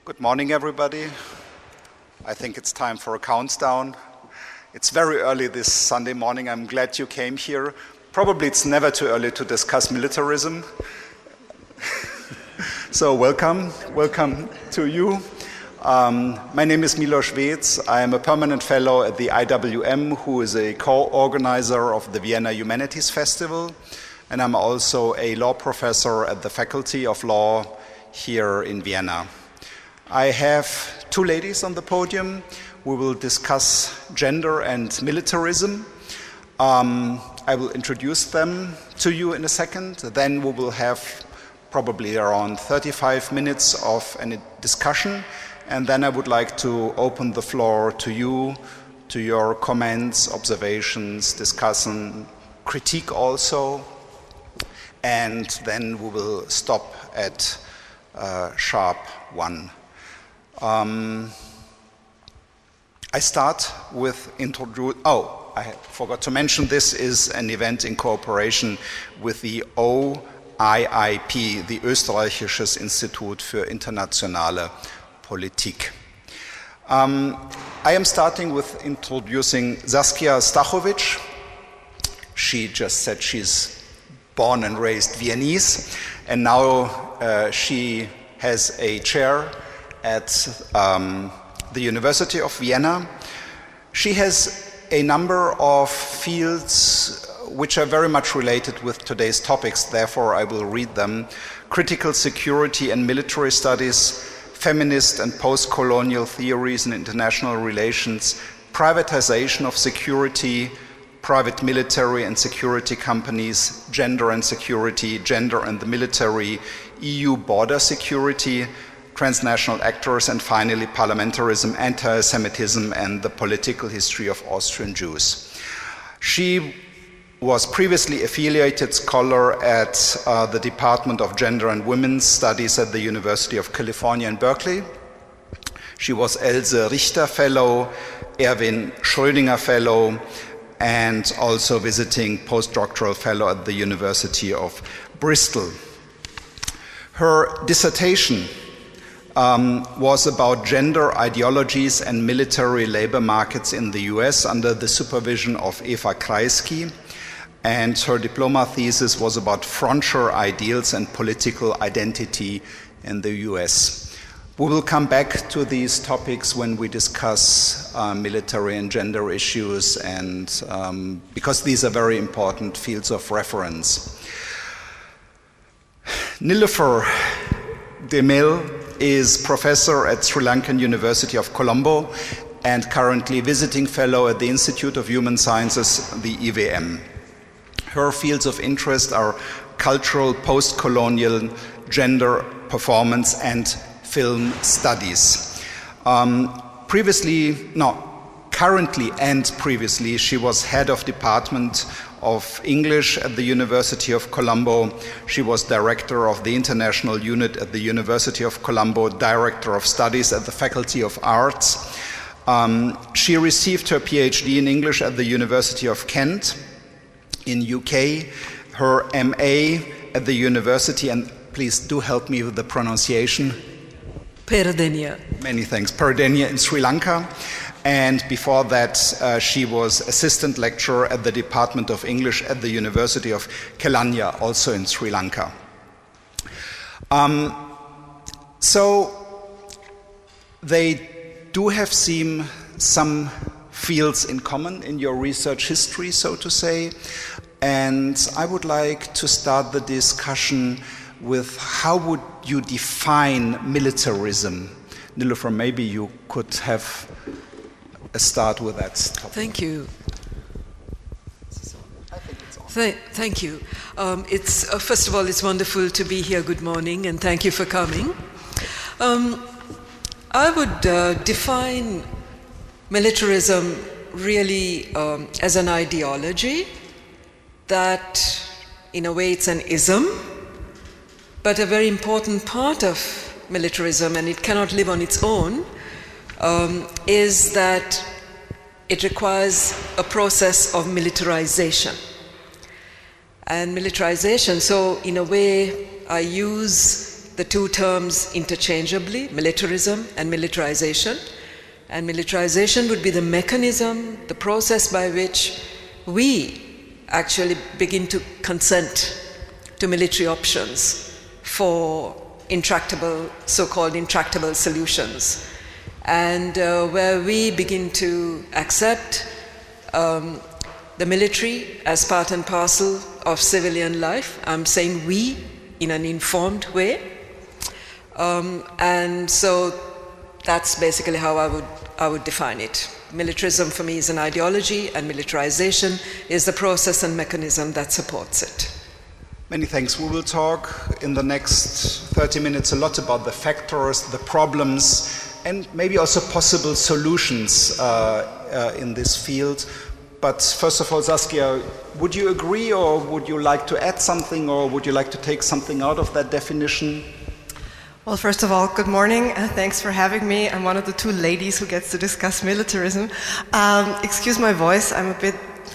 Good morning, everybody. I think it's time for a countdown. It's very early this Sunday morning. I'm glad you came here. Probably it's never too early to discuss militarism. So welcome to you. My name is Miloš. I am a permanent fellow at the IWM, who is a co-organizer of the Vienna Humanities Festival. And I'm also a law professor at the Faculty of Law here in Vienna. I have two ladies on the podium. We will discuss gender and militarism. I will introduce them to you in a second. Then we will have probably around 35 minutes of a discussion. And then I would like to open the floor to you, to your comments, observations, discussion, critique also. And then we will stop at sharp 1. I start with I forgot to mention this is an event in cooperation with the OIIP, the Österreichisches Institut für internationale Politik. I am starting with introducing Saskia Stachowitsch. She just said she's born and raised Viennese, and now she has a chair at the University of Vienna. She has a number of fields which are very much related with today's topics, therefore I will read them. Critical security and military studies, feminist and post-colonial theories and international relations, privatization of security, private military and security companies, gender and security, gender and the military, EU border security, transnational actors, and finally parliamentarism, anti-Semitism, and the political history of Austrian Jews. She was previously affiliated scholar at the Department of Gender and Women's Studies at the University of California in Berkeley. She was Else Richter Fellow, Erwin Schrödinger Fellow, and also visiting postdoctoral fellow at the University of Bristol. Her dissertation was about gender ideologies and military labor markets in the US under the supervision of Eva Kreisky, and her diploma thesis was about frontier ideals and political identity in the US. We will come back to these topics when we discuss military and gender issues, and because these are very important fields of reference. Neloufer De Mel is professor at Sri Lankan University of Colombo and currently visiting fellow at the Institute of Human Sciences, the IWM. Her fields of interest are cultural, post-colonial, gender, performance, and film studies. Currently and previously, she was head of Department of English at the University of Colombo. She was director of the International Unit at the University of Colombo, director of studies at the Faculty of Arts. She received her PhD in English at the University of Kent in UK, her MA at the university, and please do help me with the pronunciation. Peradeniya. Many thanks. Peradeniya in Sri Lanka. And before that, she was assistant lecturer at the Department of English at the University of Kelaniya, also in Sri Lanka. So they do have some fields in common in your research history, so to say. And I would like to start the discussion with how would you define militarism? Neloufer, maybe you could have a start with that topic. Thank you. I think it's on. Thank you. First of all, it's wonderful to be here. Good morning, and thank you for coming. I would define militarism really as an ideology that, in a way, it's an ism, but a very important part of militarism, and it cannot live on its own, is that it requires a process of militarization. And militarization, so in a way, I use the two terms interchangeably, militarism and militarization. And militarization would be the mechanism, the process by which we actually begin to consent to military options for intractable, so-called intractable solutions. And where we begin to accept the military as part and parcel of civilian life. I'm saying we in an informed way. And so that's basically how I would define it. Militarism for me is an ideology, and militarization is the process and mechanism that supports it. Many thanks. We will talk in the next 30 minutes a lot about the factors, the problems, and maybe also possible solutions in this field. But first of all, Saskia, would you agree, or would you like to add something, or would you like to take something out of that definition? Well, first of all, good morning, and thanks for having me. I'm one of the two ladies who gets to discuss militarism. Excuse my voice, I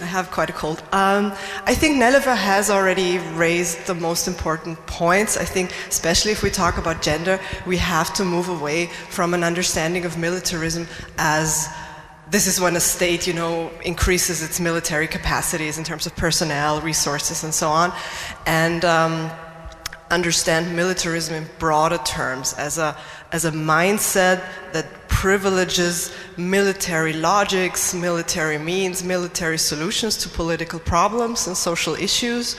have quite a cold. I think Neloufer has already raised the most important points. I think, especially if we talk about gender, we have to move away from an understanding of militarism as this is when a state, increases its military capacities in terms of personnel, resources, and so on, and understand militarism in broader terms as a mindset that privileges military logics, military means, military solutions to political problems and social issues.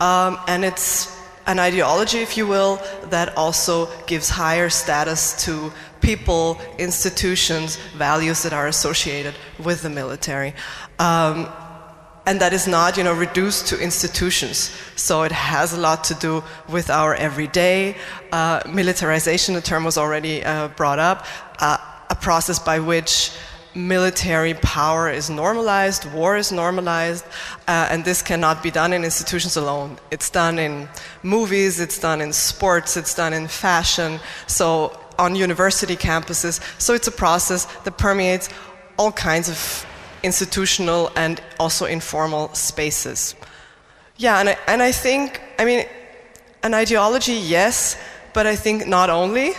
And it's an ideology, if you will, that also gives higher status to people, institutions, values that are associated with the military. And that is not, reduced to institutions. So it has a lot to do with our everyday. Militarization, the term was already brought up, a process by which military power is normalized, war is normalized, and this cannot be done in institutions alone. It's done in movies, it's done in sports, it's done in fashion, so on university campuses. So it's a process that permeates all kinds of institutional and also informal spaces. Yeah, and I think, an ideology, yes, but I think not only.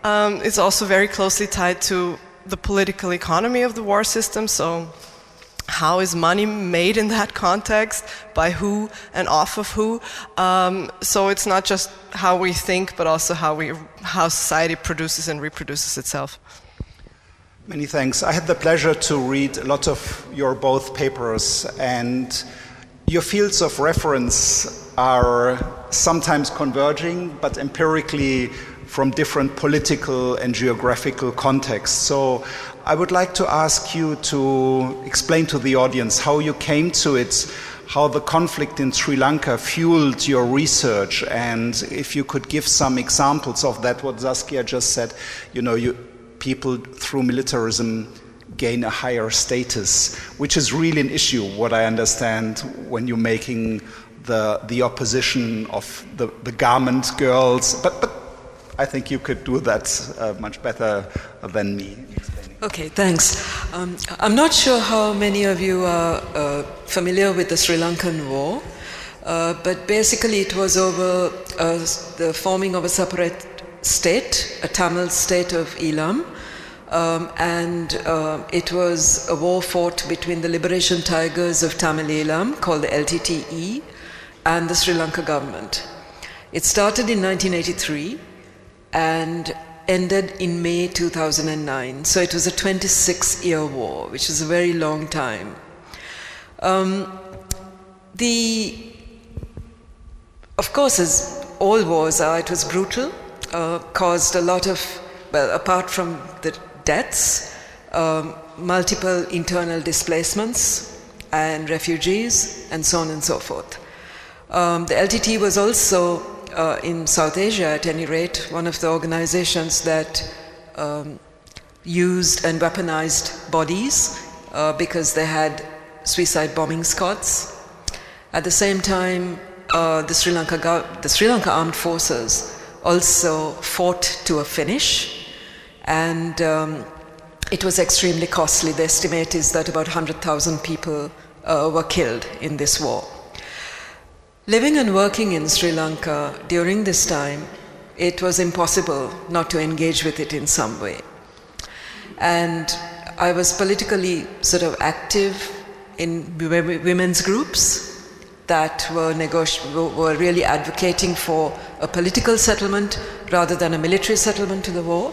It's also very closely tied to the political economy of the war system, so how is money made in that context, by who and off of who? So it's not just how we think, but also how society produces and reproduces itself. Many thanks. I had the pleasure to read a lot of your both papers, and your fields of reference are sometimes converging, but empirically from different political and geographical contexts. So I would like to ask you to explain to the audience how you came to it, how the conflict in Sri Lanka fueled your research, and if you could give some examples of that, what Saskia just said, people through militarism gain a higher status, which is really an issue, what I understand, when you're making the opposition of the garment girls. But I think you could do that much better than me. Okay, thanks. I'm not sure how many of you are familiar with the Sri Lankan War, but basically it was over the forming of a separate state, a Tamil state of Elam, and it was a war fought between the Liberation Tigers of Tamil Elam, called the LTTE, and the Sri Lanka government. It started in 1983 and ended in May 2009, so it was a 26-year war, which is a very long time. Of course, as all wars are, it was brutal, caused a lot of, well, apart from the deaths, multiple internal displacements and refugees, and so on and so forth. The LTT was also, in South Asia at any rate, one of the organizations that used and weaponized bodies because they had suicide bombing squads. At the same time, the Sri Lanka Armed Forces also fought to a finish, and it was extremely costly. The estimate is that about 100,000 people were killed in this war. Living and working in Sri Lanka during this time, it was impossible not to engage with it in some way. And I was politically sort of active in women's groups that were really advocating for a political settlement rather than a military settlement to the war.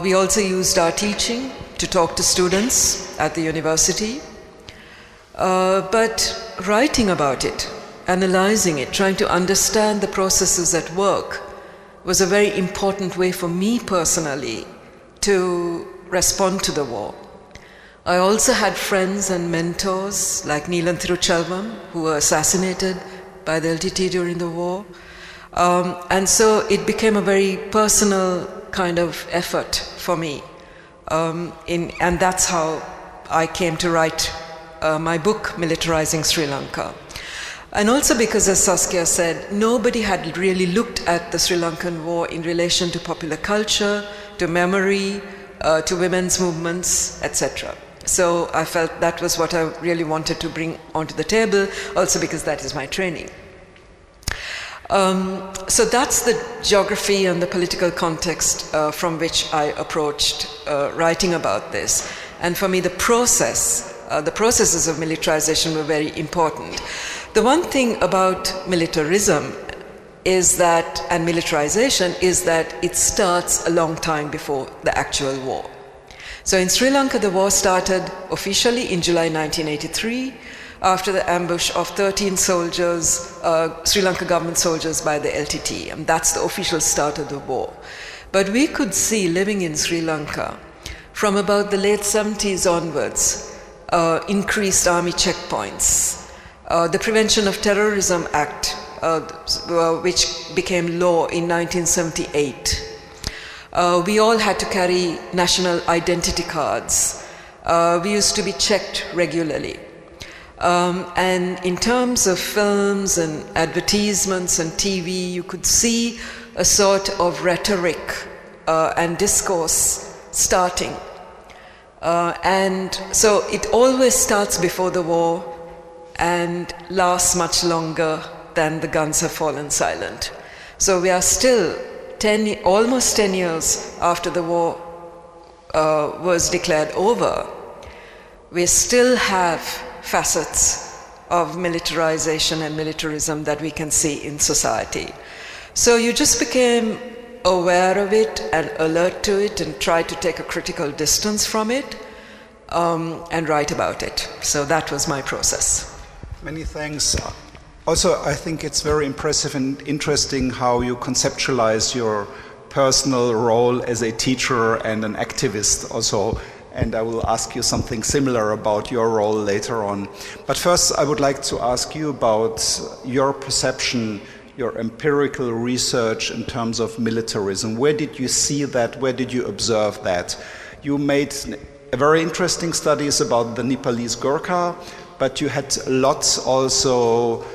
We also used our teaching to talk to students at the university. But writing about it, analyzing it, trying to understand the processes at work was a very important way for me personally to respond to the war. I also had friends and mentors like Neloufer De Mel, who were assassinated by the LTT during the war. And so it became a very personal kind of effort for me. And that's how I came to write my book, Militarizing Sri Lanka. And also because, as Saskia said, nobody had really looked at the Sri Lankan war in relation to popular culture, to memory, to women's movements, etc. So I felt that was what I really wanted to bring onto the table, also because that is my training. So that's the geography and the political context from which I approached writing about this. And for me, the processes of militarization were very important. The one thing about militarism is that, and militarization, is that it starts a long time before the actual war. So in Sri Lanka, the war started officially in July 1983 after the ambush of 13 soldiers, Sri Lanka government soldiers by the LTT. And that's the official start of the war. But we could see, living in Sri Lanka, from about the late 70s onwards, increased army checkpoints, the Prevention of Terrorism Act, which became law in 1978. We all had to carry national identity cards. We used to be checked regularly. And in terms of films and advertisements and TV, you could see a sort of rhetoric and discourse starting. And so it always starts before the war and lasts much longer than the guns have fallen silent. So we are still almost 10 years after the war was declared over. We still have facets of militarization and militarism that we can see in society. So you just became aware of it and alert to it and try to take a critical distance from it and write about it. So that was my process. Many thanks. Also, I think it's very impressive and interesting how you conceptualize your personal role as a teacher and an activist also. And I will ask you something similar about your role later on. But first, I would like to ask you about your perception, your empirical research in terms of militarism. Where did you see that? Where did you observe that? You made very interesting studies about the Nepalese Gurkha, but you had lots also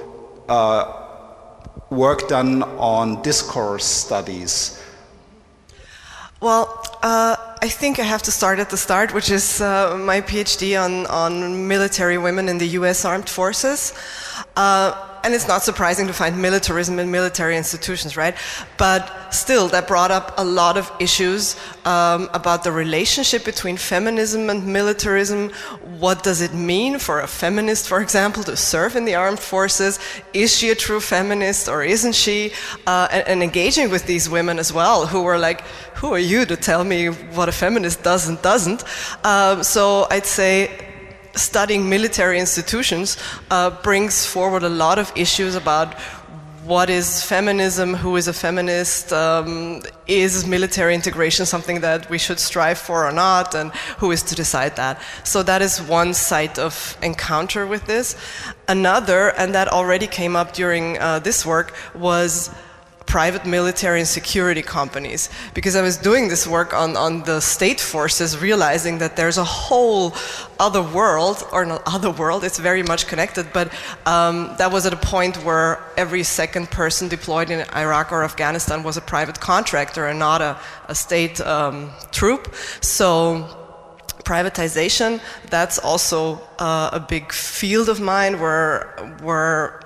work done on discourse studies. Well, I think I have to start at the start, which is my PhD on military women in the US Armed Forces. And it's not surprising to find militarism in military institutions, right? But still, that brought up a lot of issues about the relationship between feminism and militarism. What does it mean for a feminist, for example, to serve in the armed forces? Is she a true feminist or isn't she? And engaging with these women as well, who were like, who are you to tell me what a feminist does and doesn't? So I'd say studying military institutions brings forward a lot of issues about what is feminism, who is a feminist, is military integration something that we should strive for or not, and who is to decide that. So that is one site of encounter with this. Another, and that already came up during this work, was private military and security companies, because I was doing this work on the state forces, realizing that there's a whole other world, or not other world, it's very much connected, but that was at a point where every second person deployed in Iraq or Afghanistan was a private contractor and not a state troop. So privatization, that's also a big field of mine where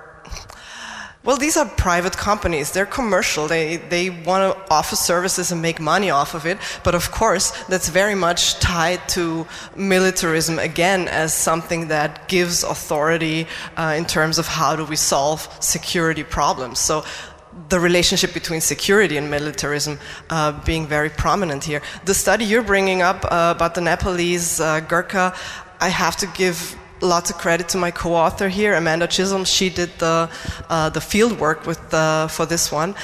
Well, these are private companies. They're commercial. They want to offer services and make money off of it. But of course, that's very much tied to militarism, again, as something that gives authority in terms of how do we solve security problems. So the relationship between security and militarism being very prominent here. The study you're bringing up about the Nepalese Gurkha, I have to give lots of credit to my co-author here, Amanda Chisholm. She did the field work with for this one.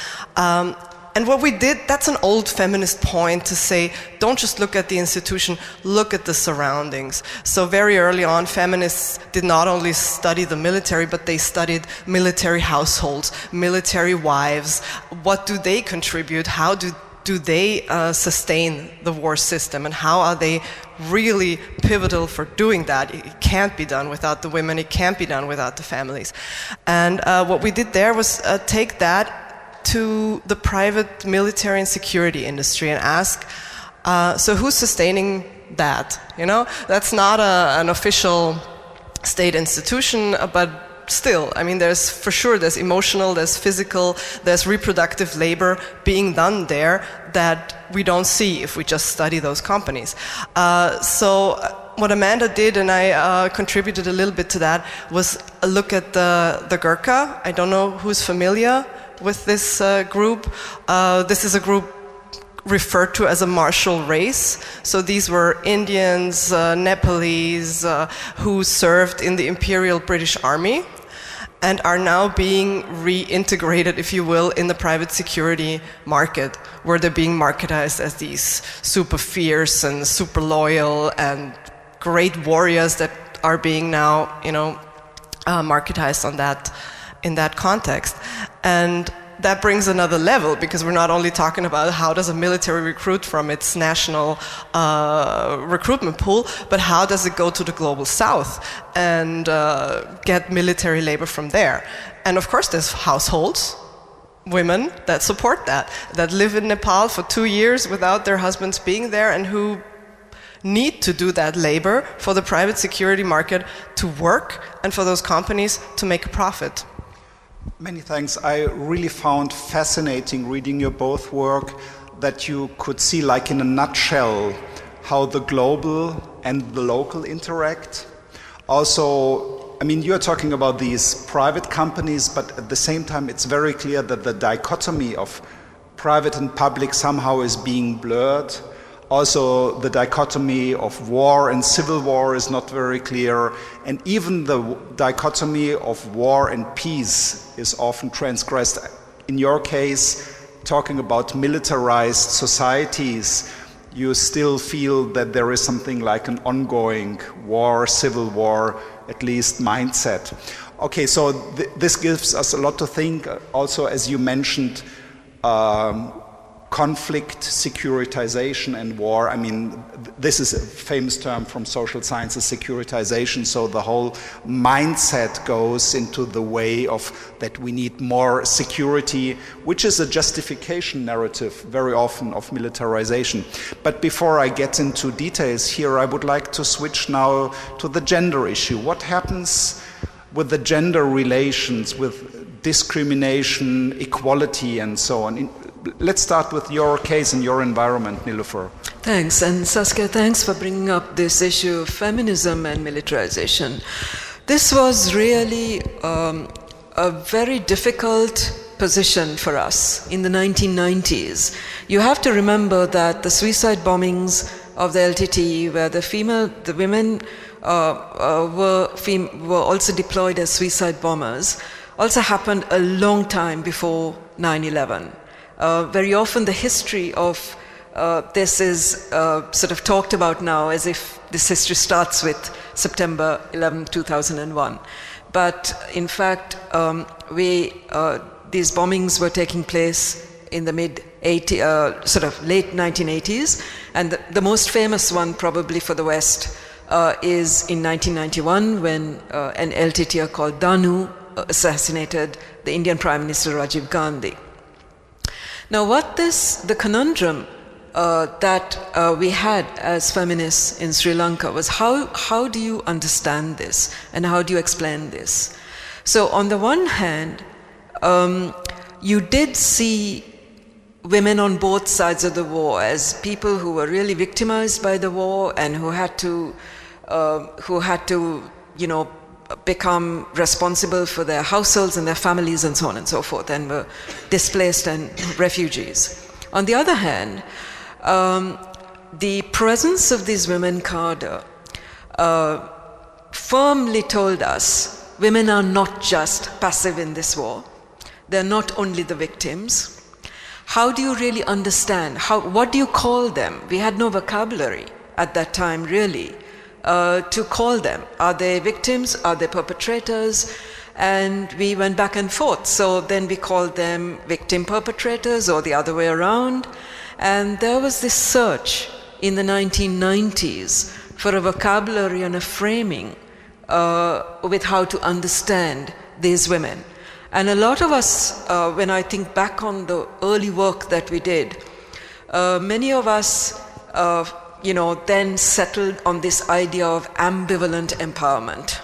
And what we did, that's an old feminist point to say, don't just look at the institution, look at the surroundings. So very early on, feminists did not only study the military, but they studied military households, military wives. What do they contribute? How do they sustain the war system, and how are they really pivotal for doing that? It can't be done without the women, it can't be done without the families. And what we did there was take that to the private military and security industry and ask, so who's sustaining that? You know, that's not an official state institution, but still, I mean, there's emotional, there's physical, there's reproductive labor being done there that we don't see if we just study those companies. So what Amanda did, and I contributed a little bit to that, was a look at the Gurkha. I don't know who's familiar with this group. This is a group referred to as a martial race. So these were Indians, Nepalese, who served in the Imperial British Army and are now being reintegrated, if you will, in the private security market, where they're being marketized as these super fierce and super loyal and great warriors that are being now, you know, marketized on that, in that context. And that brings another level, because we're not only talking about how does a military recruit from its national recruitment pool, but how does it go to the global south and get military labor from there. And of course there's households, women that support that live in Nepal for 2 years without their husbands being there, and who need to do that labor for the private security market to work and for those companies to make a profit. Many thanks. I really found fascinating reading your both work, that you could see, like in a nutshell, how the global and the local interact. Also, I mean, you're talking about these private companies, but at the same time it's very clear that the dichotomy of private and public somehow is being blurred. Also, the dichotomy of war and civil war is not very clear, and even the dichotomy of war and peace is often transgressed. In your case, talking about militarized societies, you still feel that there is something like an ongoing war, civil war, at least mindset. Okay, so this gives us a lot to think. Also, as you mentioned, conflict, securitization, and war. I mean, this is a famous term from social sciences, securitization. So the whole mindset goes into the way of that we need more security, which is a justification narrative very often of militarization. But before I get into details here, I would like to switch now to the gender issue. What happens with the gender relations, with discrimination, equality, and so on? Let's start with your case and your environment, Neloufer. Thanks. And Saskia, thanks for bringing up this issue of feminism and militarization. This was really a very difficult position for us in the 1990s. You have to remember that the suicide bombings of the LTT, where the women were also deployed as suicide bombers, also happened a long time before 9/11. Very often the history of this is sort of talked about now as if this history starts with September 11, 2001. But in fact, these bombings were taking place in the sort of late 1980s, and the most famous one probably for the West is in 1991 when an LTTer called Danu assassinated the Indian Prime Minister Rajiv Gandhi. Now, the conundrum that we had as feminists in Sri Lanka was how do you understand this and how do you explain this? So on the one hand, you did see women on both sides of the war as people who were really victimized by the war and who had to, become responsible for their households and their families and so on and so forth, and were displaced and refugees. On the other hand, the presence of these women cadre firmly told us women are not just passive in this war. They're not only the victims. How do you really understand? What do you call them? We had no vocabulary at that time, really, to call them. Are they victims? Are they perpetrators? And we went back and forth. So then we called them victim perpetrators or the other way around. And there was this search in the 1990s for a vocabulary and a framing with how to understand these women. And a lot of us, when I think back on the early work that we did, many of us, then settled on this idea of ambivalent empowerment,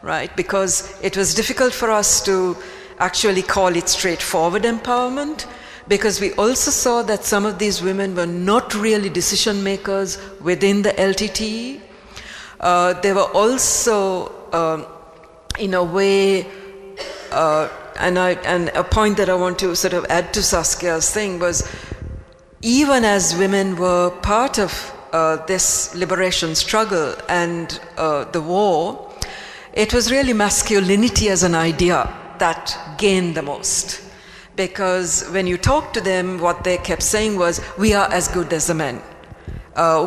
right? Because it was difficult for us to actually call it straightforward empowerment, because we also saw that some of these women were not really decision makers within the LTTE. They were also, in a way, and a point that I want to sort of add to Saskia's thing was, even as women were part of this liberation struggle and the war, it was really masculinity as an idea that gained the most. Because when you talk to them, what they kept saying was, we are as good as the men.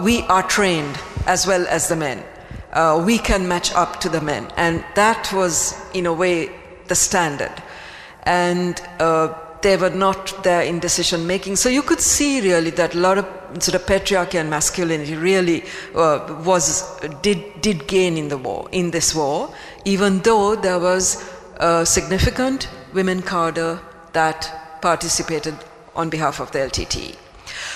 We are trained as well as the men. We can match up to the men. And that was, in a way, the standard. And they were not there in decision making. So you could see really that a lot of sort of patriarchy and masculinity really did gain in this war, even though there was a significant women cadre that participated on behalf of the LTTE.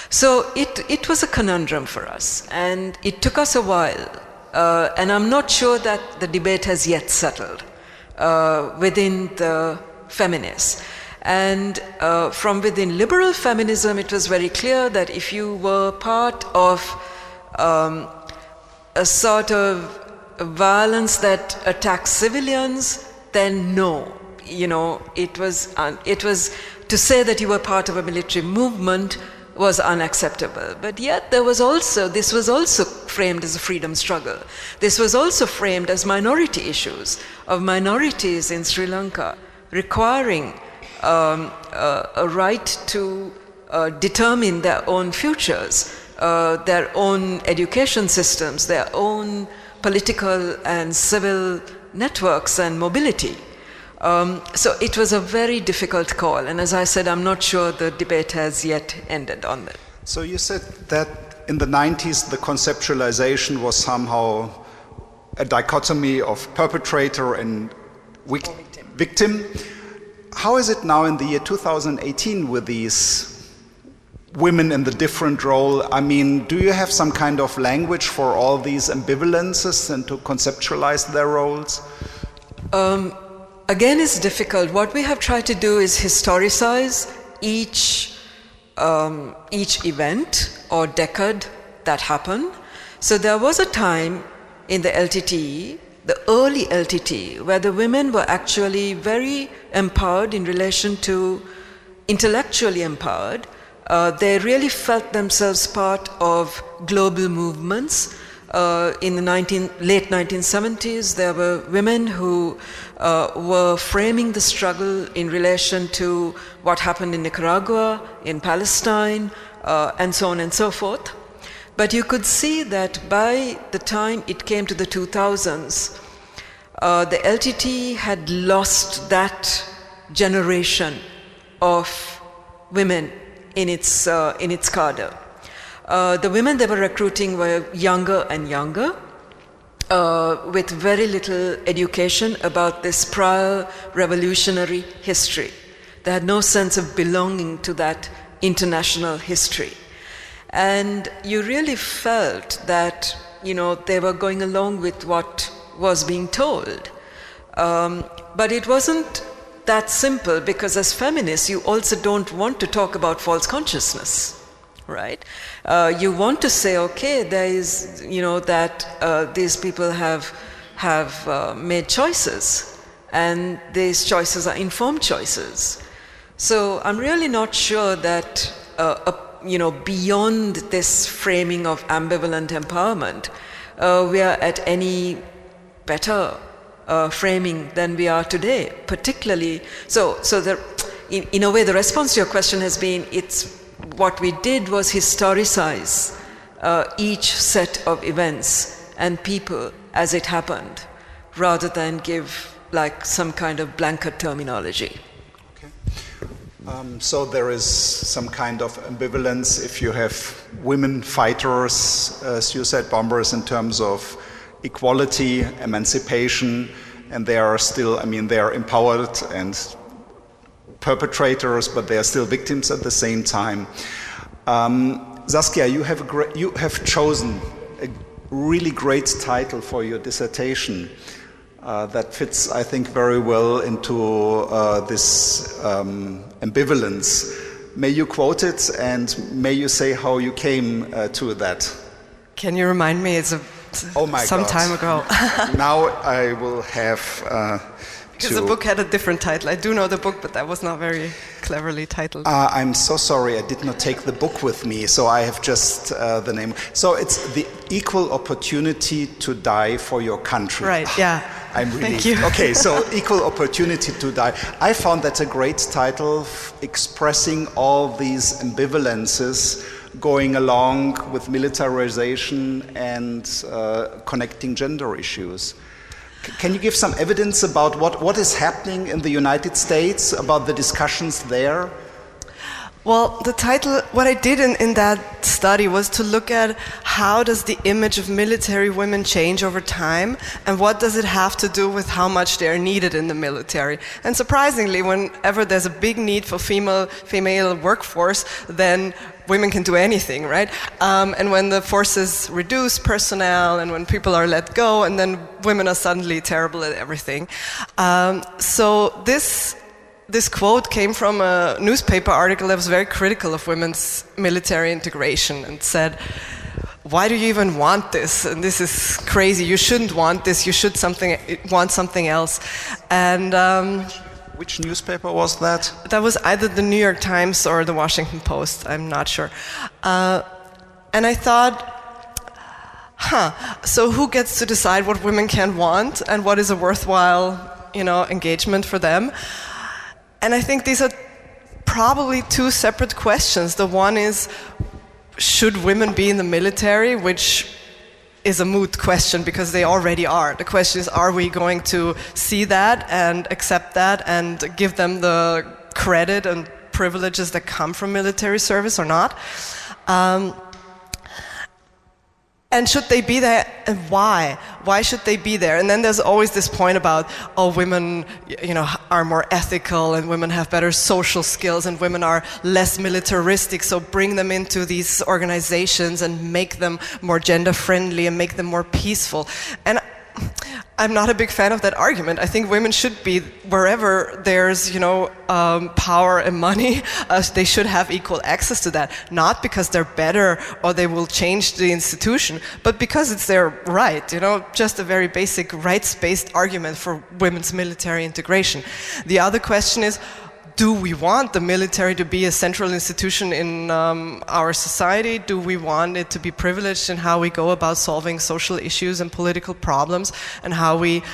So it was a conundrum for us, and it took us a while, and I'm not sure that the debate has yet settled within the feminists. And from within liberal feminism, it was very clear that if you were part of a sort of violence that attacks civilians, then no. It was to say that you were part of a military movement was unacceptable. But yet this was also framed as a freedom struggle. This was also framed as minority issues of minorities in Sri Lanka requiring a right to determine their own futures, their own education systems, their own political and civil networks and mobility. So it was a very difficult call, and as I said, I'm not sure the debate has yet ended on that. So you said that in the 90s the conceptualization was somehow a dichotomy of perpetrator and victim. How is it now in the year 2018 with these women in the different role? I mean, do you have some kind of language for all these ambivalences and to conceptualize their roles? Again, it's difficult. What we have tried to do is historicize each event or decade that happened. So there was a time in the LTTE, the early LTTE, where the women were actually very empowered in relation to intellectually empowered. They really felt themselves part of global movements. In the late 1970s, there were women who were framing the struggle in relation to what happened in Nicaragua, in Palestine, and so on and so forth. But you could see that by the time it came to the 2000s, the LTT had lost that generation of women in its cadre. The women they were recruiting were younger and younger, with very little education about this prior revolutionary history. They had no sense of belonging to that international history. And you really felt that, they were going along with what was being told. But it wasn't that simple, because as feminists, you also don't want to talk about false consciousness, right? You want to say, okay, there is, that these people have made choices, and these choices are informed choices. So I'm really not sure that, beyond this framing of ambivalent empowerment, we are at any better framing than we are today. Particularly, in a way, the response to your question has been, what we did was historicize each set of events and people as it happened, rather than give like some kind of blanket terminology. So there is some kind of ambivalence if you have women fighters, suicide bombers, in terms of equality, emancipation, and they are still, they are empowered and perpetrators, but they are still victims at the same time. Saskia, you have chosen a really great title for your dissertation that fits, I think, very well into this ambivalence. May you quote it, and may you say how you came to that? Can you remind me? It's some time ago. Now I will have because the book had a different title. I do know the book, but that was not very cleverly titled. I'm so sorry, I did not take the book with me, so I have just the name. So it's The Equal Opportunity to Die for Your Country. Right, yeah. I'm really, Thank you. Okay, so Equal Opportunity to Die. I found that a great title, expressing all these ambivalences going along with militarization and connecting gender issues. Can you give some evidence about what is happening in the United States, about the discussions there? Well, the title, what I did in that study was to look at how does the image of military women change over time, and what does it have to do with how much they are needed in the military. And surprisingly, whenever there's a big need for female workforce, then women can do anything, right? And when the forces reduce personnel and when people are let go, and then women are suddenly terrible at everything. So this quote came from a newspaper article that was very critical of women's military integration and said, why do you even want this? And this is crazy. You shouldn't want this. You should want something else. And which newspaper was that? That was either the New York Times or the Washington Post. I'm not sure. And I thought, so who gets to decide what women can want and what is a worthwhile, engagement for them? And I think these are probably two separate questions. The one is, should women be in the military, which is a moot question because they already are. The question is, are we going to see that and accept that and give them the credit and privileges that come from military service or not? And should they be there, and why? Why should they be there? And then there's always this point about, women, are more ethical, and women have better social skills, and women are less militaristic, so bring them into these organizations and make them more gender-friendly and make them more peaceful. And I'm not a big fan of that argument. I think women should be, wherever there's, power and money, they should have equal access to that. Not because they're better or they will change the institution, but because it's their right, just a very basic rights-based argument for women's military integration. The other question is, do we want the military to be a central institution in our society? Do we want it to be privileged in how we go about solving social issues and political problems, and how we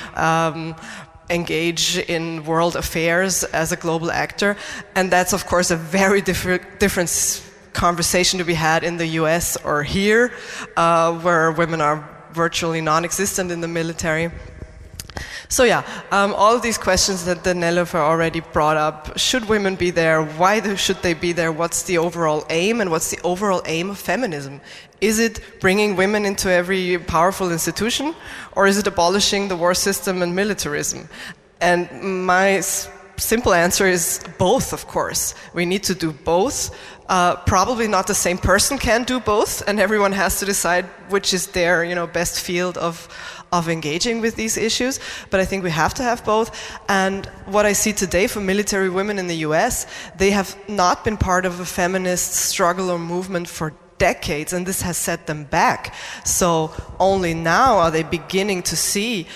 engage in world affairs as a global actor? And that's, of course, a very different conversation to be had in the US or here, where women are virtually non-existent in the military. So all of these questions that the Neloufer already brought up. Should women be there? Why should they be there? What's the overall aim? And what's the overall aim of feminism? Is it bringing women into every powerful institution? Or is it abolishing the war system and militarism? And my simple answer is both, of course. We need to do both. Probably not the same person can do both, and everyone has to decide which is their, best field of engaging with these issues. But I think we have to have both. And what I see today for military women in the US, they have not been part of a feminist struggle or movement for decades, and this has set them back. So only now are they beginning to see,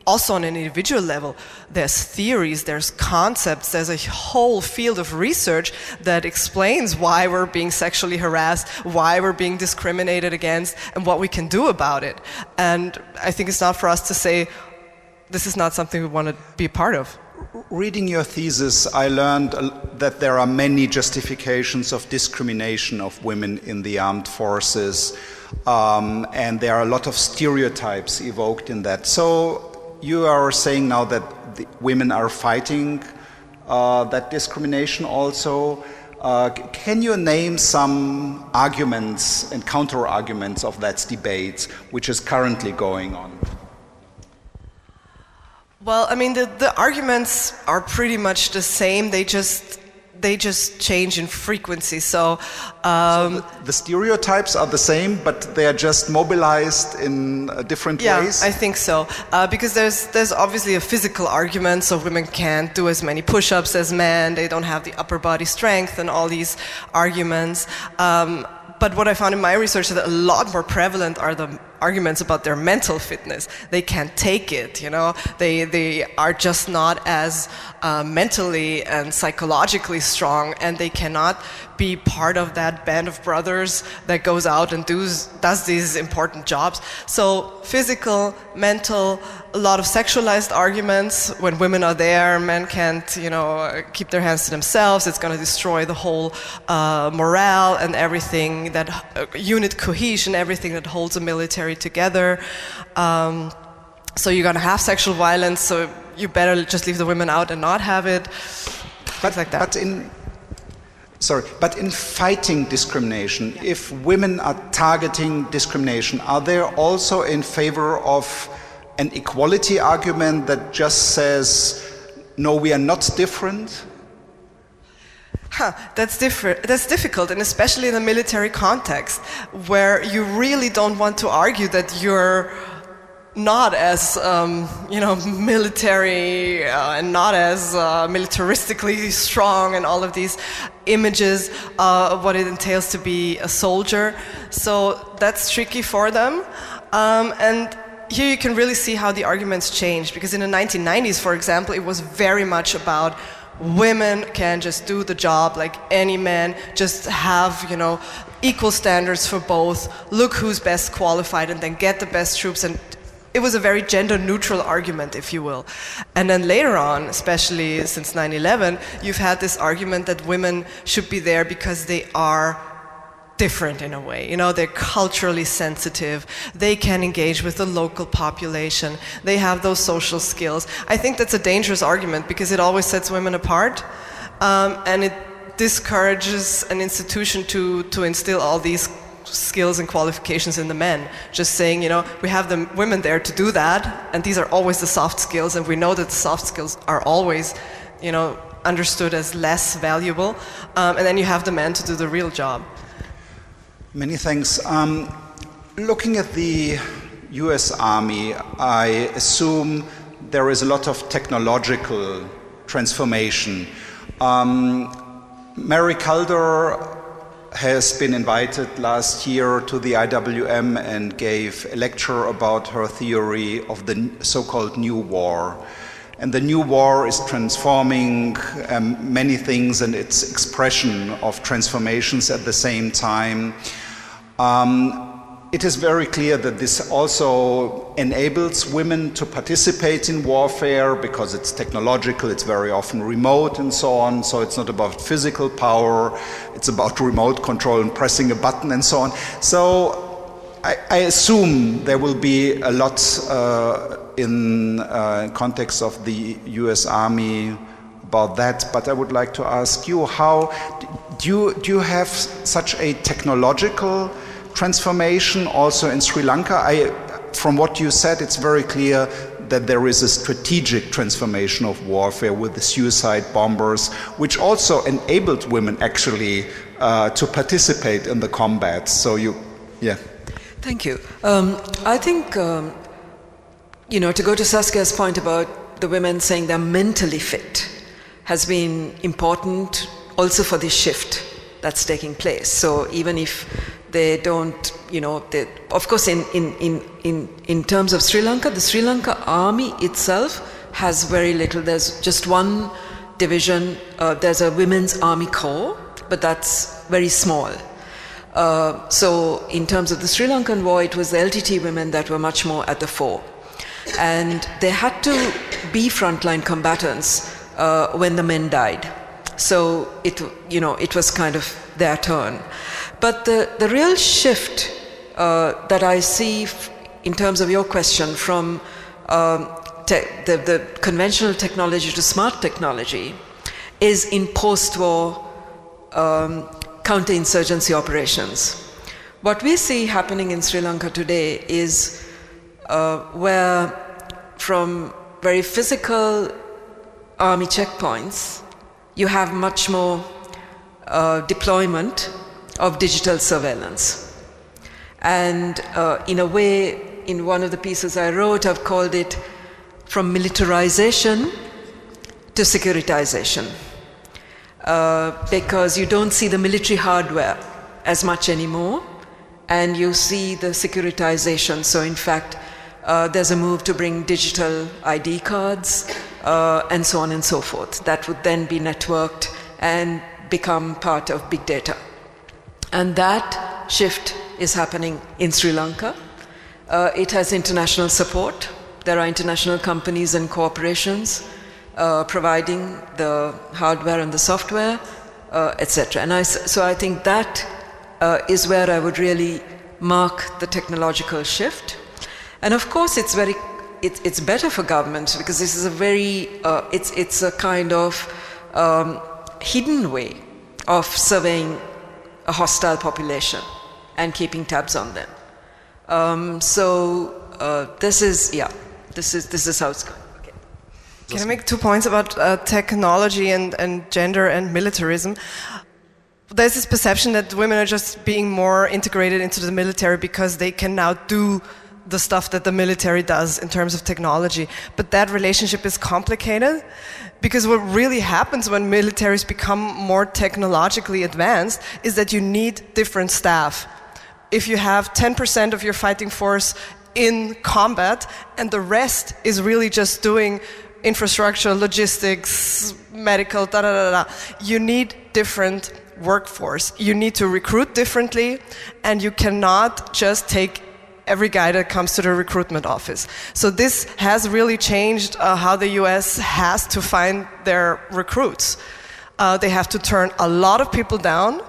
also on an individual level, there's theories, there's concepts, there's a whole field of research that explains why we're being sexually harassed, why we're being discriminated against, and what we can do about it. And I think it's not for us to say, this is not something we want to be a part of. Reading your thesis, I learned that there are many justifications of discrimination of women in the armed forces, and there are a lot of stereotypes evoked in that. So you are saying now that the women are fighting that discrimination also. Can you name some arguments and counter-arguments of that debate, which is currently going on? Well, I mean, the arguments are pretty much the same. They just change in frequency. So the stereotypes are the same, but they are just mobilized in different ways? Yeah, I think so. Because there's obviously a physical argument, so women can't do as many push-ups as men, they don't have the upper body strength and all these arguments. But what I found in my research is that a lot more prevalent are the arguments about their mental fitness. They can't take it, They are just not as mentally and psychologically strong, and they cannot be part of that band of brothers that goes out and does these important jobs. So physical, mental, a lot of sexualized arguments. When women are there, men can't, keep their hands to themselves. It's going to destroy the whole morale and everything, that unit cohesion, everything that holds a military together. So you're going to have sexual violence, so you better just leave the women out and not have it. Things like that. But in fighting discrimination, if women are targeting discrimination, are they also in favor of an equality argument that just says, no, we are not different? That's different. That's difficult, and especially in a military context, where you really don't want to argue that you're not as military and not as militaristically strong, and all of these images of what it entails to be a soldier. So that's tricky for them, and here you can really see how the arguments changed, because in the 1990s, for example, it was very much about women can just do the job like any man, just have, equal standards for both, look who's best qualified, and then get the best troops. And it was a very gender-neutral argument, if you will. And then later on, especially since 9/11, you've had this argument that women should be there because they are different in a way. They're culturally sensitive. They can engage with the local population. They have those social skills. I think that's a dangerous argument because it always sets women apart, and it discourages an institution to instill all these skills and qualifications in the men. Just saying, we have the women there to do that, and these are always the soft skills, and we know that the soft skills are always, understood as less valuable, and then you have the men to do the real job. Many thanks. Looking at the US Army, I assume there is a lot of technological transformation. Mary Calder has been invited last year to the IWM and gave a lecture about her theory of the so-called New War. And the New War is transforming many things and its expression of transformations at the same time. It is very clear that this also enables women to participate in warfare because it's technological, it's very often remote and so on. So it's not about physical power, it's about remote control and pressing a button and so on. So I assume there will be a lot in context of the US Army about that, but I would like to ask you, how do you have such a technological transformation also in Sri Lanka? From what you said, it's very clear that there is a strategic transformation of warfare with the suicide bombers, which also enabled women actually to participate in the combat. So Thank you. I think, to go to Saskia's point about the women saying they're mentally fit has been important also for this shift that's taking place. So even if they don't, of course, in terms of Sri Lanka, the Sri Lanka army itself has very little. There's just one division. There's a women's army corps, but that's very small. So in terms of the Sri Lankan war, it was the LTT women that were much more at the fore. And they had to be frontline combatants when the men died. So it was kind of their turn. But the real shift that I see in terms of your question from the conventional technology to smart technology is in post-war counterinsurgency operations. What we see happening in Sri Lanka today is where from very physical army checkpoints, you have much more deployment of digital surveillance. And in a way, in one of the pieces I wrote, I've called it from militarization to securitization. Because you don't see the military hardware as much anymore, and you see the securitization. So in fact, there's a move to bring digital ID cards and so on and so forth. That would then be networked and become part of big data. And that shift is happening in Sri Lanka. It has international support. There are international companies and corporations providing the hardware and the software, etc. And so I think that is where I would really mark the technological shift. And of course, it's better for government because this is a very it's a kind of hidden way of surveying a hostile population and keeping tabs on them. This is how it's going. Can I make 2 points about technology and gender and militarism? There's this perception that women are just being more integrated into the military because they can now do the stuff that the military does in terms of technology. But that relationship is complicated because what really happens when militaries become more technologically advanced is that you need different staff. If you have 10% of your fighting force in combat and the rest is really just doing infrastructure, logistics, medical, you need different workforce. You need to recruit differently, and you cannot just take every guy that comes to the recruitment office. So this has really changed how the US has to find their recruits. They have to turn a lot of people down,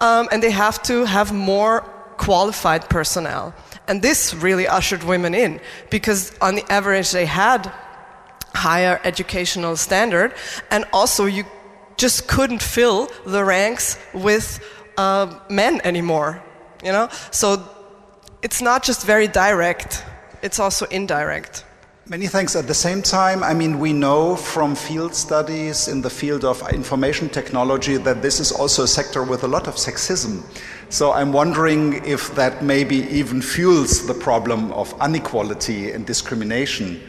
and they have to have more qualified personnel. And this really ushered women in, because on the average they had higher educational standard, and also you just couldn't fill the ranks with men anymore, So it's not just very direct, it's also indirect. Many thanks. At the same time, we know from field studies in the field of information technology that this is also a sector with a lot of sexism. So I'm wondering if that maybe even fuels the problem of inequality and discrimination.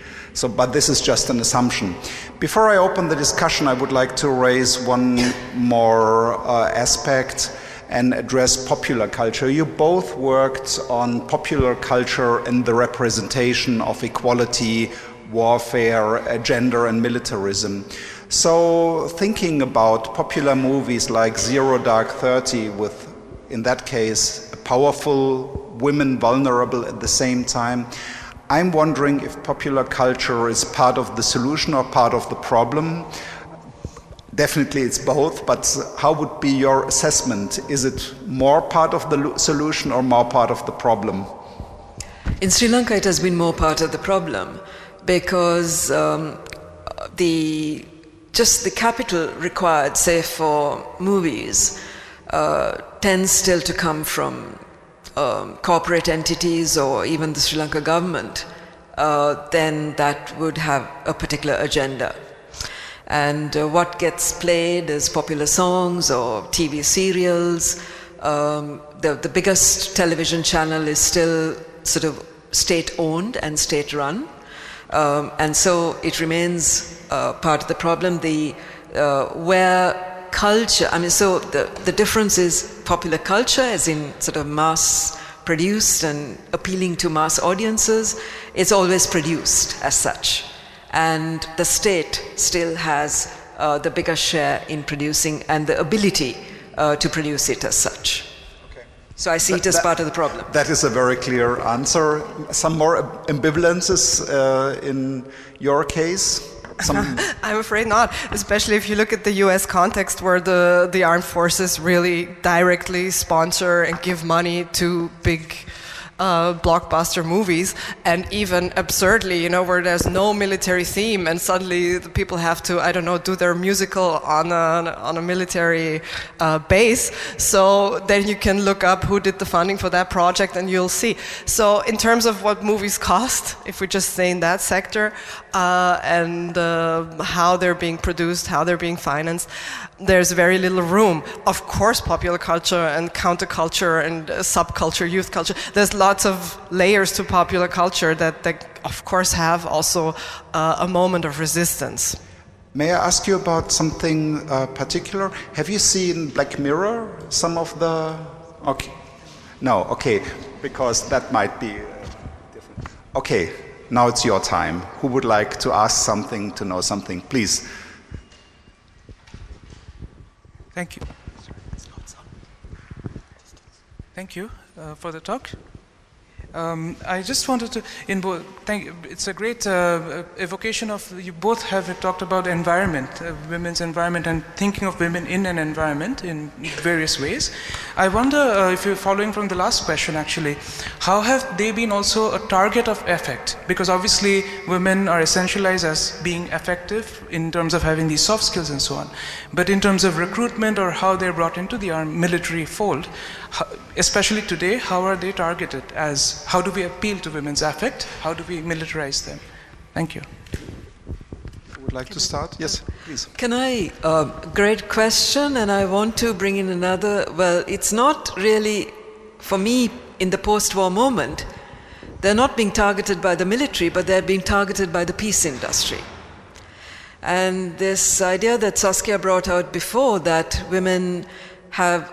But this is just an assumption. Before I open the discussion, I would like to raise one more aspect and address popular culture. You both worked on popular culture and the representation of equality, warfare, gender and militarism. So thinking about popular movies like Zero Dark 30 with, in that case, powerful women vulnerable at the same time, I'm wondering if popular culture is part of the solution or part of the problem. Definitely it's both, but how would be your assessment? Is it more part of the solution or more part of the problem? In Sri Lanka, it has been more part of the problem because the capital required, say, for movies tends still to come from corporate entities or even the Sri Lanka government. then that would have a particular agenda. And what gets played is popular songs or TV serials. The biggest television channel is still sort of state-owned and state-run. And so it remains part of the problem. Where culture, I mean, so the difference is popular culture, as in sort of mass-produced and appealing to mass audiences, it's always produced as such. And the state still has the bigger share in producing and the ability to produce it as such. Okay. So I see it as part of the problem. That is a very clear answer. Some more ambivalences in your case? I'm afraid not, especially if you look at the US context where the armed forces really directly sponsor and give money to big blockbuster movies, and even absurdly, you know, where there's no military theme and suddenly the people have to, I don't know, do their musical on a military base. So then you can look up who did the funding for that project and you'll see. So in terms of what movies cost, if we just say in that sector, and how they're being produced, how they're being financed, there's very little room. Of course, popular culture and counterculture and subculture, youth culture, there's lots of layers to popular culture that of course have also a moment of resistance. May I ask you about something particular? Have you seen Black Mirror? Some of the... Okay. No, okay, because that might be different. Okay, now it's your time. Who would like to ask something, to know something? Please. Thank you. Thank you for the talk. I just wanted to, it's a great evocation of, you both have talked about environment, women's environment, and thinking of women in an environment in various ways. I wonder if you're following from the last question actually, how have they been also a target of affect? Because obviously women are essentialized as being effective in terms of having these soft skills and so on. But in terms of recruitment or how they're brought into the military fold, especially today, how are they targeted as, how do we appeal to women's affect? How do we militarize them? Thank you. Who would like to start? Yes, please. Can I? Great question, and I want to bring in another. Well, it's not really, for me, in the post-war moment, they're not being targeted by the military, but they're being targeted by the peace industry. And this idea that Saskia brought out before, that women have,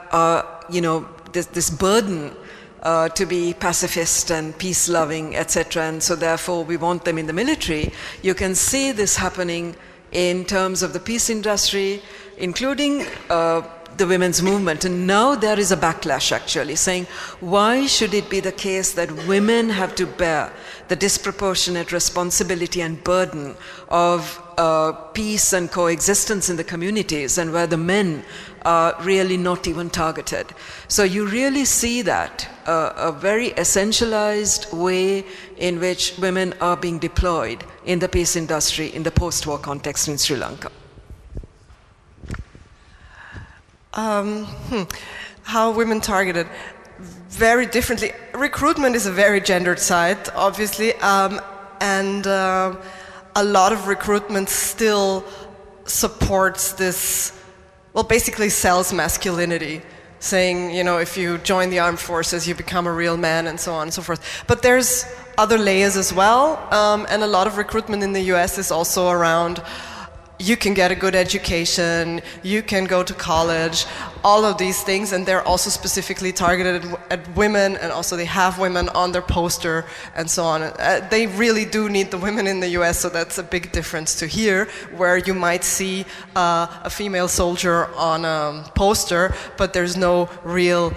this burden to be pacifist and peace-loving, etc., and so therefore we want them in the military. You can see this happening in terms of the peace industry, including the women's movement. And now there is a backlash actually saying, why should it be the case that women have to bear the disproportionate responsibility and burden of peace and coexistence in the communities, and where the men are really not even targeted? So you really see that a very essentialized way in which women are being deployed in the peace industry in the post-war context in Sri Lanka. How women targeted? Very differently. Recruitment is a very gendered side, obviously, and a lot of recruitment still supports this, well, basically sells masculinity, saying, you know, if you join the armed forces, you become a real man, and so on and so forth. But there's other layers as well, and a lot of recruitment in the US is also around, you can get a good education, you can go to college, all of these things, and they're also specifically targeted at women, and also they have women on their poster and so on. They really do need the women in the US, so that's a big difference to here, where you might see a female soldier on a poster, but there's no real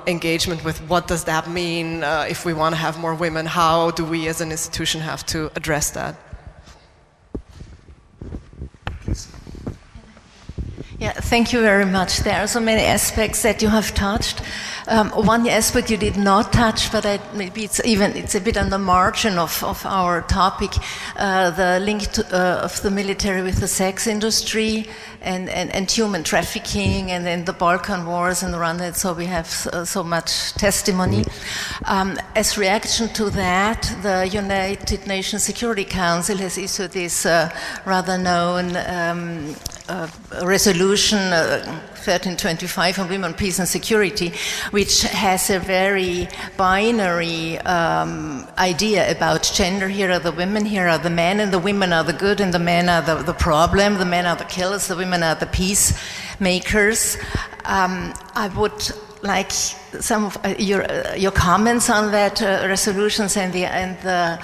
engagement with what does that mean, if we want to have more women, how do we as an institution have to address that? Yeah, thank you very much. There are so many aspects that you have touched. One aspect you did not touch, but maybe it's a bit on the margin of our topic, the link of the military with the sex industry and human trafficking, and then the Balkan Wars and around that. So we have so much testimony. As reaction to that, the United Nations Security Council has issued this rather known resolution 1325 on women, peace and security, which has a very binary idea about gender. Here are the women, here are the men, and the women are the good and the men are the problem. The men are the killers, the women are the peacemakers. I would like some of your comments on that resolutions and the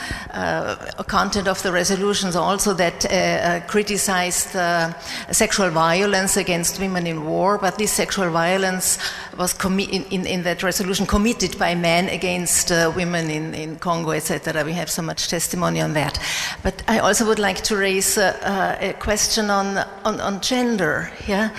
content of the resolutions also that criticized sexual violence against women in war, but this sexual violence was in that resolution committed by men against women in Congo, etc. We have so much testimony on that. But I also would like to raise a question on gender. Yeah.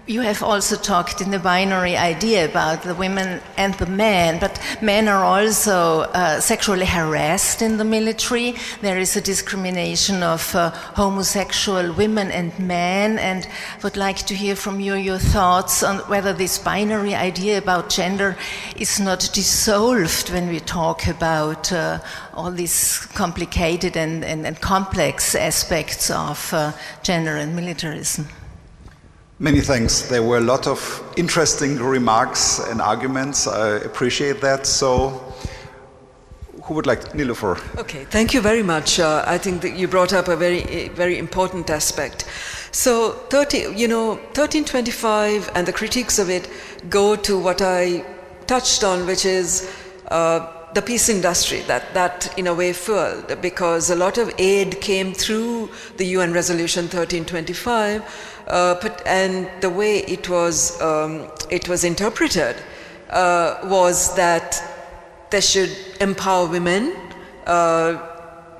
You have also talked in the binary idea about the women and the men, but men are also sexually harassed in the military. There is a discrimination of homosexual women and men, and would like to hear from you your thoughts on whether this binary idea about gender is not dissolved when we talk about all these complicated and complex aspects of gender and militarism. Many thanks. There were a lot of interesting remarks and arguments. I appreciate that. So, who would like? Neloufer. Okay, thank you very much. I think that you brought up a very important aspect. So, 1325 and the critiques of it go to what I touched on, which is the peace industry that in a way fueled, because a lot of aid came through the UN Resolution 1325. And the way it was interpreted was that they should empower women to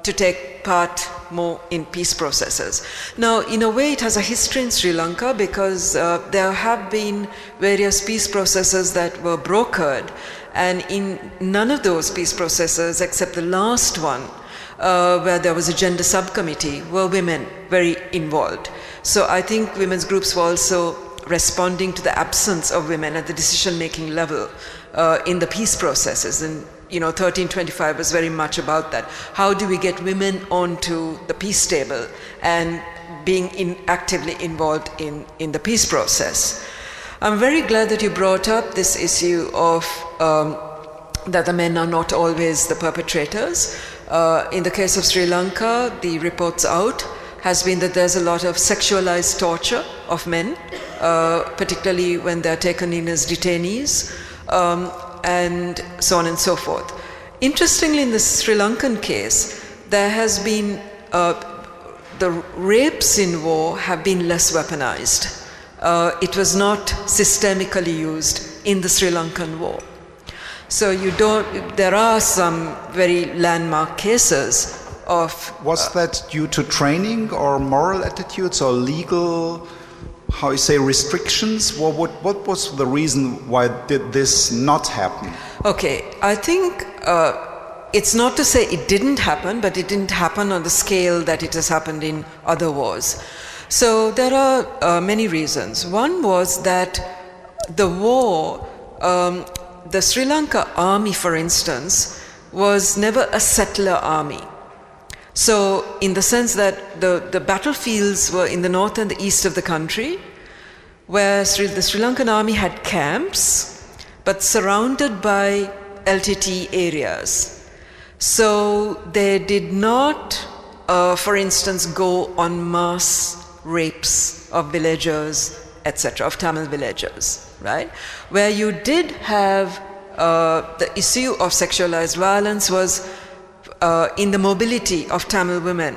take part more in peace processes. Now, in a way, it has a history in Sri Lanka because there have been various peace processes that were brokered, and in none of those peace processes, except the last one, where there was a gender subcommittee, were women very involved. So I think women's groups were also responding to the absence of women at the decision-making level in the peace processes. And 1325 was very much about that. How do we get women onto the peace table and being actively involved in the peace process? I'm very glad that you brought up this issue of that the men are not always the perpetrators. In the case of Sri Lanka, the reports out has been that there's a lot of sexualized torture of men, particularly when they're taken in as detainees, and so on and so forth. Interestingly, in the Sri Lankan case, there has been, the rapes in war have been less weaponized. It was not systemically used in the Sri Lankan war. So there are some very landmark cases of... Was that due to training or moral attitudes or legal, how you say, restrictions? What was the reason why did this not happen? Okay, I think it's not to say it didn't happen, but it didn't happen on the scale that it has happened in other wars. So there are many reasons. One was that the war, the Sri Lanka army, for instance, was never a settler army. So in the sense that the battlefields were in the north and the east of the country, where the Sri Lankan army had camps, but surrounded by LTT areas. So they did not, for instance, go on mass rapes of villagers, etc., of Tamil villagers, right? Where you did have the issue of sexualized violence was in the mobility of Tamil women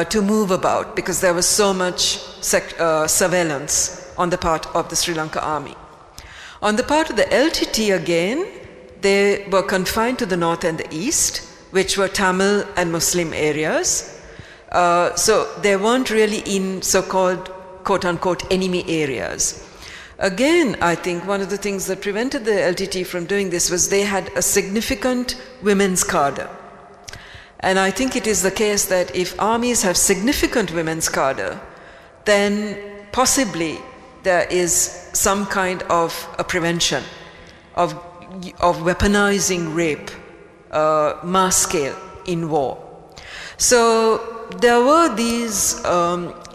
to move about, because there was so much surveillance on the part of the Sri Lanka army. On the part of the LTT again, they were confined to the north and the east, which were Tamil and Muslim areas. So they weren't really in so-called quote-unquote enemy areas. Again, I think one of the things that prevented the LTT from doing this was they had a significant women's cadre. And I think it is the case that if armies have significant women's cadre, then possibly there is some kind of a prevention of weaponizing rape, mass scale in war. So there were these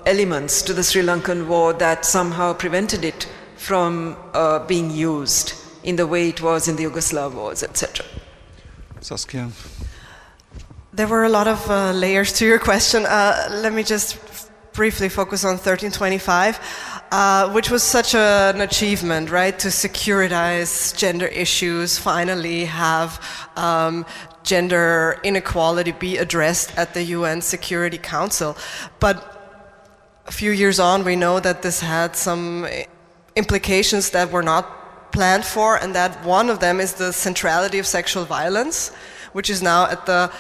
elements to the Sri Lankan war that somehow prevented it from being used in the way it was in the Yugoslav wars, etc. Saskia? There were a lot of layers to your question. Let me just briefly focus on 1325, which was such an achievement, right? To securitize gender issues, finally have gender inequality be addressed at the UN Security Council. But a few years on, we know that this had some implications that were not planned for, and that one of them is the centrality of sexual violence, which is now at the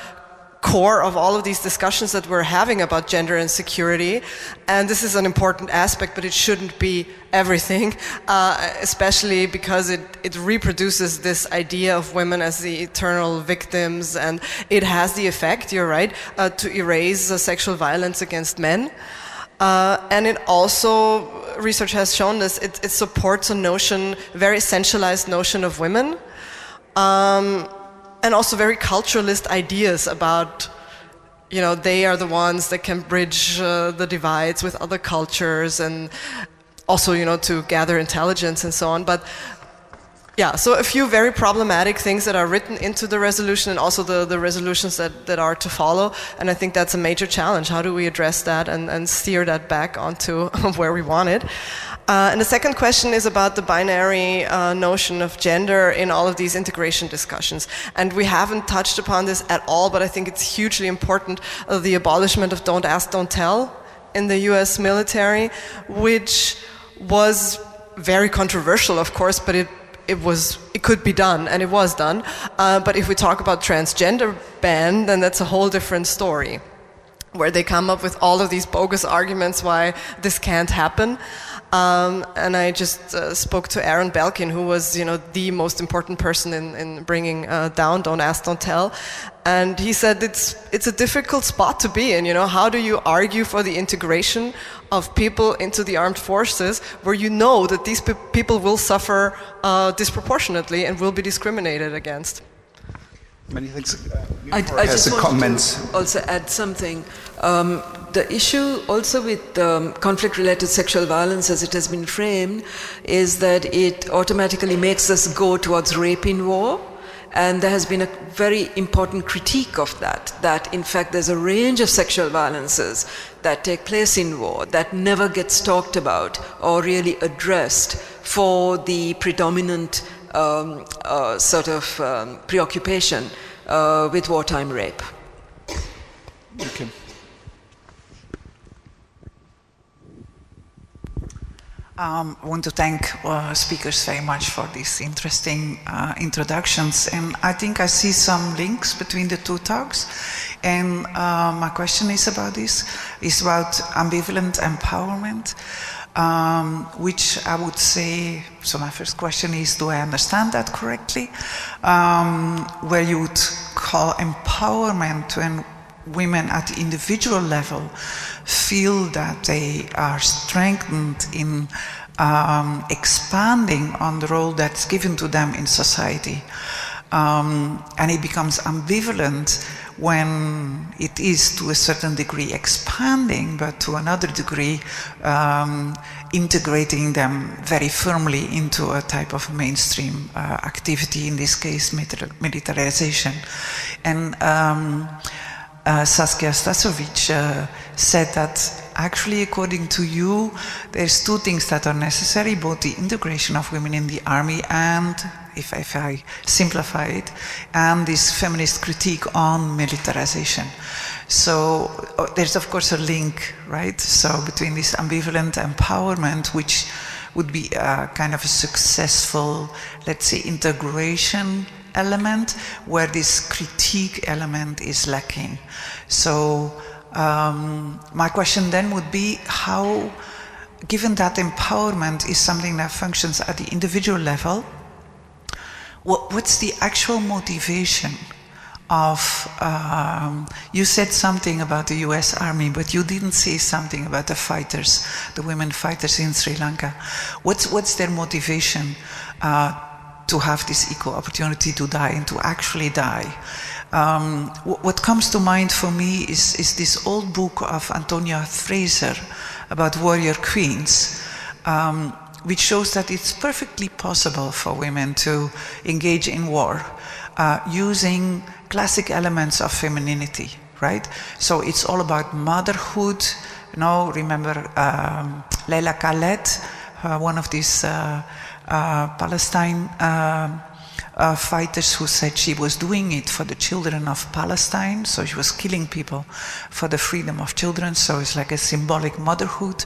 core of all of these discussions that we're having about gender and security. And this is an important aspect, but it shouldn't be everything, especially because it reproduces this idea of women as the eternal victims, and it has the effect, you're right, to erase sexual violence against men. And it also, research has shown this, it supports a notion, a very essentialized notion of women, and also very culturalist ideas about, you know, they are the ones that can bridge the divides with other cultures, and also, you know, to gather intelligence and so on. But yeah, so a few very problematic things that are written into the resolution, and also the resolutions that are to follow. And I think that's a major challenge. How do we address that and steer that back onto where we want it? And the second question is about the binary notion of gender in all of these integration discussions. And we haven't touched upon this at all, but I think it's hugely important, the abolishment of don't ask, don't tell in the US military, which was very controversial, of course, but it could be done, and it was done. But if we talk about transgender ban, then that's a whole different story, where they come up with all of these bogus arguments why this can't happen. And I just spoke to Aaron Belkin, who was, you know, the most important person in bringing down Don't Ask, Don't Tell. And he said it's a difficult spot to be in. You know, how do you argue for the integration of people into the armed forces where you know that these people will suffer disproportionately and will be discriminated against? Many thanks. I just want to also add something. The issue also with conflict-related sexual violence, as it has been framed, is that it automatically makes us go towards rape in war. And there has been a very important critique of that in fact there's a range of sexual violences that take place in war that never gets talked about or really addressed for the predominant preoccupation with wartime rape. Okay. I want to thank speakers very much for these interesting introductions, and I think I see some links between the two talks, and my question is about this. It's about ambivalent empowerment, which I would say, so my first question is, do I understand that correctly? Where you would call empowerment when women at the individual level feel that they are strengthened in expanding on the role that's given to them in society. And it becomes ambivalent when it is to a certain degree expanding, but to another degree integrating them very firmly into a type of mainstream activity, in this case militarization. And Saskia Stachowitsch said that actually, according to you, there's two things that are necessary, both the integration of women in the army and, if I simplify it, and this feminist critique on militarization. So there's of course a link, right? So between this ambivalent empowerment, which would be a kind of a successful, let's say, integration element, where this critique element is lacking. So my question then would be, how given that empowerment is something that functions at the individual level, what's the actual motivation of, you said something about the US Army, but you didn't say something about the fighters, the women fighters in Sri Lanka. What's their motivation to have this equal opportunity to die and to actually die? What comes to mind for me is this old book of Antonia Fraser about warrior queens, which shows that it's perfectly possible for women to engage in war using classic elements of femininity, right? So it's all about motherhood. You know, remember Leila Khaled, one of these Palestine fighters who said she was doing it for the children of Palestine, so she was killing people for the freedom of children, so it's like a symbolic motherhood.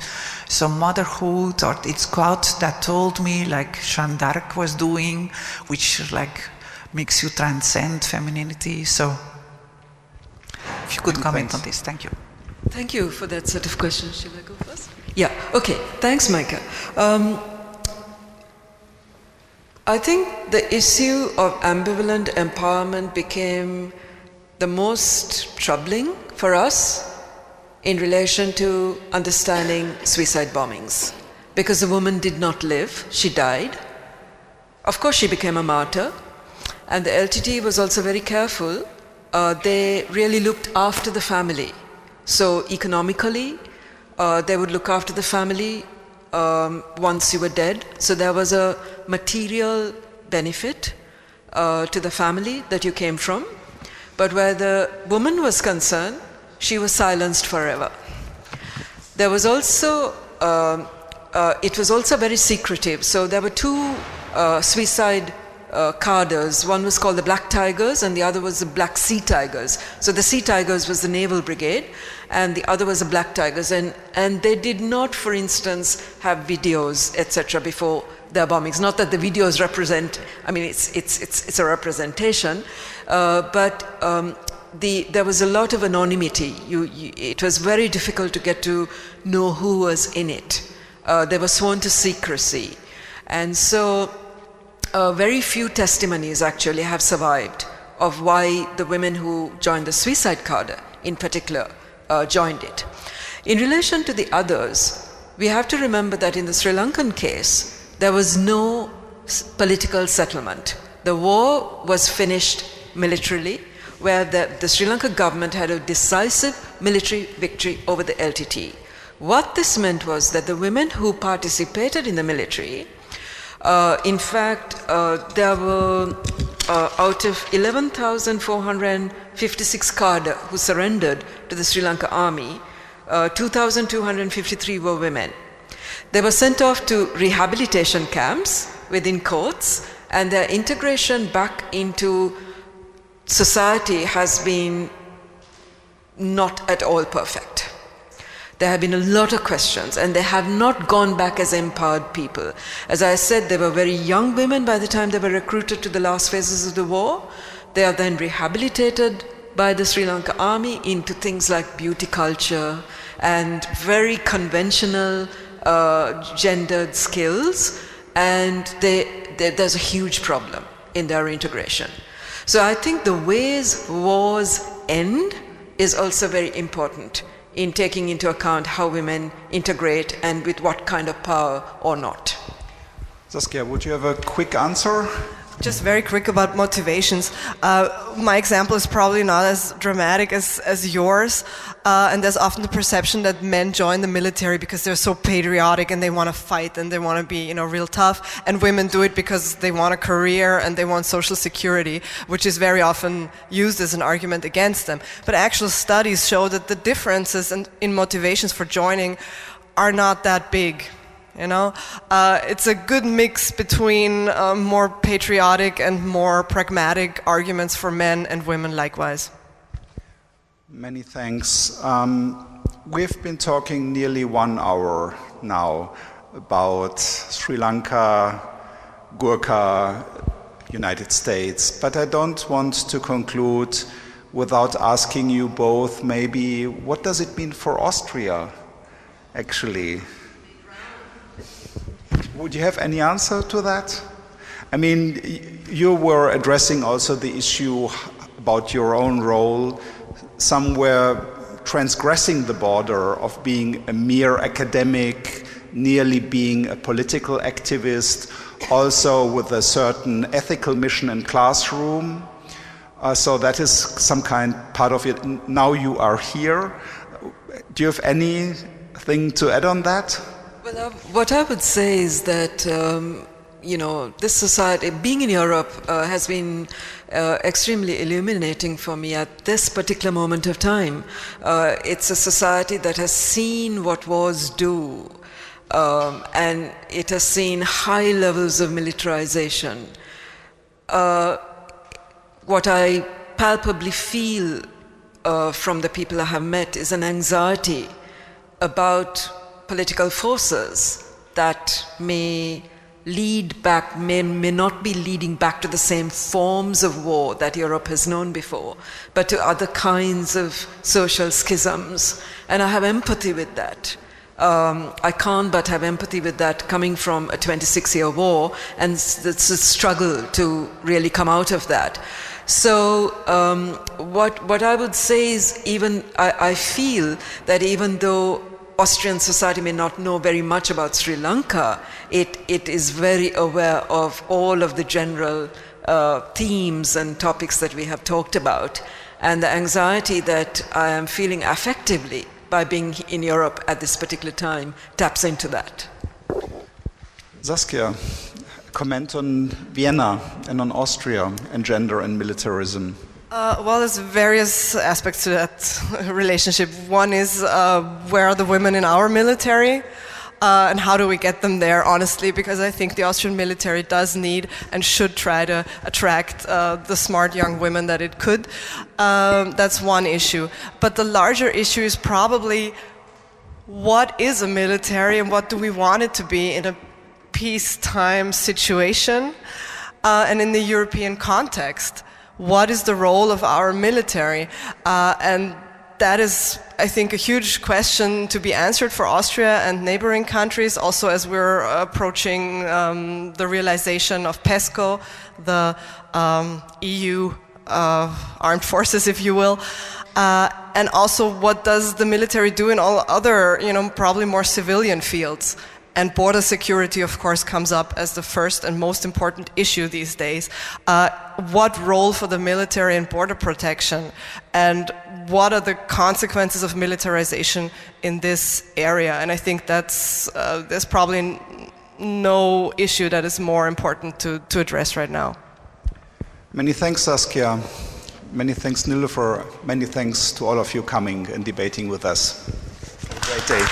So motherhood, or it's God that told me, like Jeanne d'Arc was doing, which like makes you transcend femininity. So if you could comment on this, thank you. Thank you for that set of questions. Shall I go first? Yeah, okay, thanks Micah. I think the issue of ambivalent empowerment became the most troubling for us in relation to understanding suicide bombings. Because the woman did not live, she died. Of course, she became a martyr. And the LTT was also very careful. They really looked after the family. So economically, they would look after the family once you were dead. So there was a material benefit to the family that you came from. But where the woman was concerned, she was silenced forever. There was also, it was also very secretive. So there were two suicide cadres. One was called the Black Tigers and the other was the Black Sea Tigers. So the Sea Tigers was the Naval Brigade and the other was the Black Tigers. And they did not, for instance, have videos, etc. before their bombings. Not that the videos represent, I mean, it's a representation, but there was a lot of anonymity. It was very difficult to get to know who was in it. They were sworn to secrecy. And so very few testimonies actually have survived of why the women who joined the suicide cadre in particular joined it. In relation to the others, we have to remember that in the Sri Lankan case, there was no political settlement. The war was finished militarily, where the Sri Lanka government had a decisive military victory over the LTT. What this meant was that the women who participated in the military, in fact, there were out of 11,456 cadre who surrendered to the Sri Lanka army, 2,253 were women. They were sent off to rehabilitation camps within courts, and their integration back into society has been not at all perfect. There have been a lot of questions, and they have not gone back as empowered people. As I said, they were very young women by the time they were recruited to the last phases of the war. They are then rehabilitated by the Sri Lanka army into things like beauty culture and very conventional gendered skills, and there's a huge problem in their integration. So I think the ways wars end is also very important in taking into account how women integrate and with what kind of power or not. Saskia, would you have a quick answer? Just very quick about motivations. My example is probably not as dramatic as yours, and there's often the perception that men join the military because they're so patriotic and they want to fight and they want to be, real tough, and women do it because they want a career and they want social security, which is very often used as an argument against them. But actual studies show that the differences in motivations for joining are not that big. It's a good mix between more patriotic and more pragmatic arguments for men and women likewise. Many thanks. We've been talking nearly 1 hour now about Sri Lanka, Gurkha, United States, but I don't want to conclude without asking you both maybe what does it mean for Austria, actually? Would you have any answer to that? I mean, you were addressing also the issue about your own role, somewhere transgressing the border of being a mere academic, nearly being a political activist, also with a certain ethical mission in classroom. So that is some kind part of it. Now you are here. Do you have anything to add on that? Well, what I would say is that, this society, being in Europe, has been extremely illuminating for me at this particular moment of time. It's a society that has seen what wars do, and it has seen high levels of militarization. What I palpably feel from the people I have met is an anxiety about political forces that may not be leading back to the same forms of war that Europe has known before, but to other kinds of social schisms. And I have empathy with that. I can't but have empathy with that coming from a 26-year war and the struggle to really come out of that. So what I would say is I feel that even though Austrian society may not know very much about Sri Lanka, it is very aware of all of the general themes and topics that we have talked about. And the anxiety that I am feeling affectively by being in Europe at this particular time taps into that. Saskia, comment on Vienna and on Austria and gender and militarism. Well, there's various aspects to that relationship. One is where are the women in our military? And how do we get them there, honestly, because I think the Austrian military does need and should try to attract the smart young women that it could. That's one issue. But the larger issue is probably what is a military and what do we want it to be in a peacetime situation and in the European context. What is the role of our military? And that is, I think, a huge question to be answered for Austria and neighboring countries, also as we're approaching the realization of PESCO, the EU armed forces, if you will. And also, what does the military do in all other, probably more civilian fields? And border security, of course, comes up as the first and most important issue these days. What role for the military in border protection? And what are the consequences of militarization in this area? And I think there's probably no issue that is more important to address right now. Many thanks, Saskia. Many thanks, Neloufer. Many thanks to all of you coming and debating with us. Have a great day.